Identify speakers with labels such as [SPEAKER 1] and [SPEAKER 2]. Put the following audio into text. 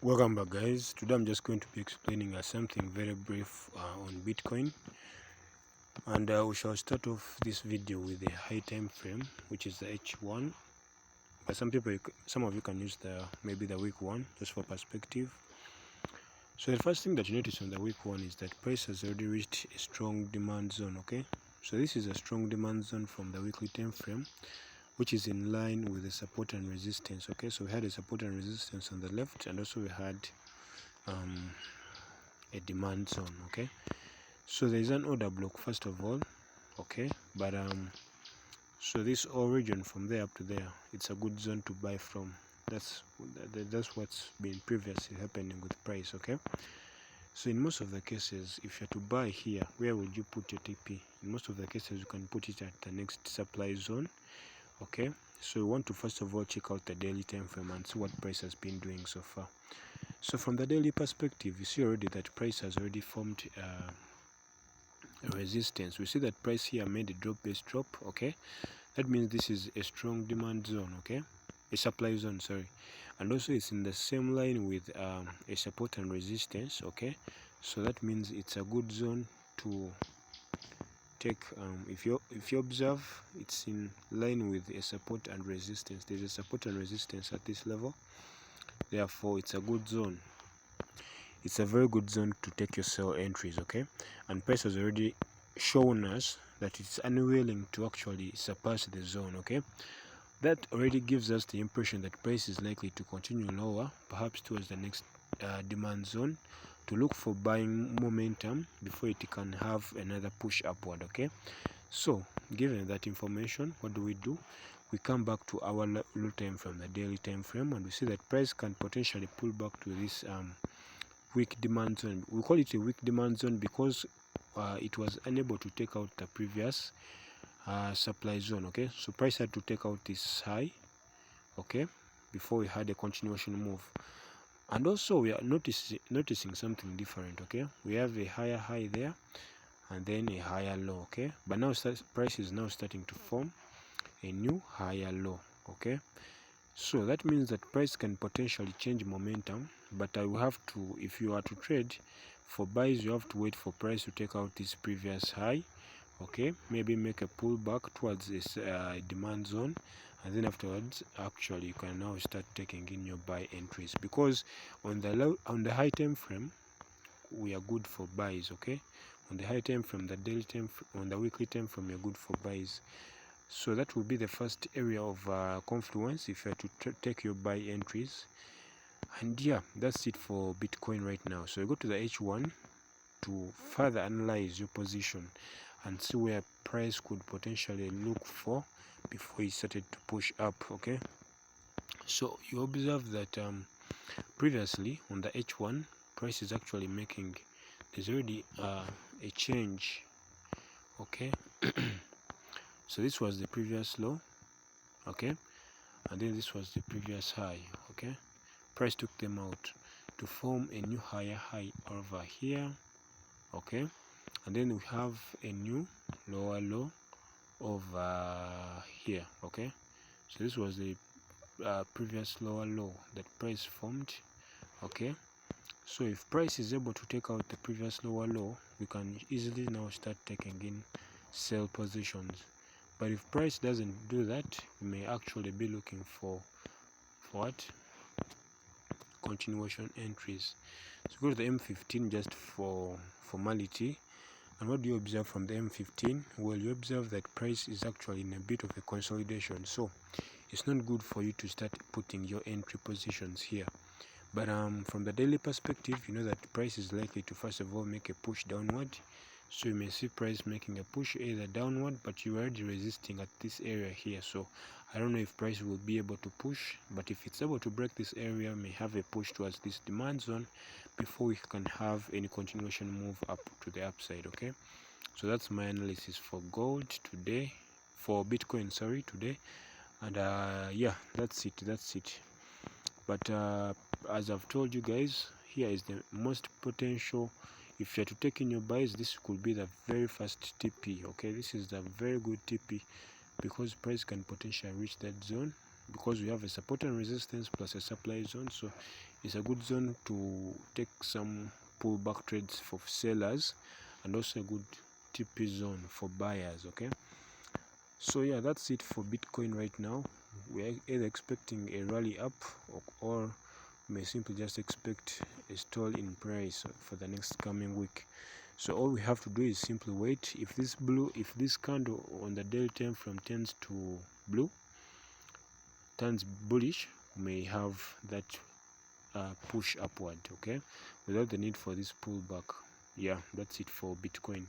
[SPEAKER 1] Welcome back, guys. Today I'm just going to be explaining something very brief on Bitcoin, and we shall start off this video with the high time frame, which is the H1. But some of you can use maybe the week one just for perspective. So the first thing that you notice on the week one is that price has already reached a strong demand zone. Okay, so this is a strong demand zone from the weekly time frame, which is in line with the support and resistance. Okay, so we had a support and resistance on the left, and also we had a demand zone. Okay, so there is an order block first of all. Okay, but so this origin from there up to there, it's a good zone to buy from. That's what's been previously happening with price. Okay, so in most of the cases, if you're to buy here, where would you put your TP? In most of the cases, you can put it at the next supply zone. Okay, so we want to first of all check out the daily time frame and see what price has been doing so far. So from the daily perspective, you see already that price has already formed resistance. We see that price here made a drop-based drop. Okay, that means this is a strong demand zone. Okay, a supply zone, sorry, and also it's in the same line with a support and resistance. Okay, so that means it's a good zone to take. If you observe, it's in line with a support and resistance. There's a support and resistance at this level, therefore it's a good zone. It's a very good zone to take your sell entries. Okay, and price has already shown us that it's unwilling to actually surpass the zone. Okay, that already gives us the impression that price is likely to continue lower, perhaps towards the next demand zone, to look for buying momentum before it can have another push upward. Okay, so given that information, what do? We come back to our low time frame, the daily time frame, and we see that price can potentially pull back to this weak demand zone. We call it a weak demand zone because it was unable to take out the previous supply zone. Okay, so price had to take out this high, okay, before we had a continuation move. And also we are noticing something different. Okay, we have a higher high there and then a higher low. Okay, but now price is now starting to form a new higher low. Okay, so that means that price can potentially change momentum, but I will have to, if you are to trade for buys, you have to wait for price to take out this previous high. Okay, maybe make a pullback towards this demand zone, and then afterwards actually you can now start taking in your buy entries, because on the high time frame we are good for buys. Okay, on the high time frame, the daily time on the weekly time frame, you're good for buys. So that will be the first area of confluence if you are to take your buy entries. And yeah, that's it for Bitcoin right now. So you go to the H1 to further analyze your position and see where price could potentially look for before it started to push up. Okay, so you observe that previously on the H1, price is actually making, there's already a change. Okay, so this was the previous low. Okay, and then this was the previous high. Okay, price took them out to form a new higher high over here. Okay, and then we have a new lower low over here. Okay, so this was the previous lower low that price formed. Okay, so if price is able to take out the previous lower low, we can easily now start taking in sell positions. But if price doesn't do that, we may actually be looking for what? Continuation entries. So go to the M15 just for formality. And what do you observe from the M15? Well, you observe that price is actually in a bit of a consolidation, so it's not good for you to start putting your entry positions here. But from the daily perspective, you know that price is likely to first of all make a push downward. So you may see price making a push either downward, but you're already resisting at this area here. So I don't know if price will be able to push, but if it's able to break this area, may have a push towards this demand zone before we can have any continuation move up to the upside. Okay, so that's my analysis for gold today, for Bitcoin, sorry, today. And yeah, that's it. But as I've told you guys, here is the most potential. If you're to take in your buys, this could be the very first TP. Okay, this is the very good TP because price can potentially reach that zone, because we have a support and resistance plus a supply zone. So It's a good zone to take some pullback trades for sellers, and also a good TP zone for buyers. Okay, so yeah, that's it for Bitcoin right now. We're either expecting a rally up, or may simply just expect a stall in price for the next coming week. So all we have to do is simply wait. If this candle on the daily time frame turns to blue, turns bullish, we may have that push upward, okay, without the need for this pullback. Yeah, that's it for Bitcoin.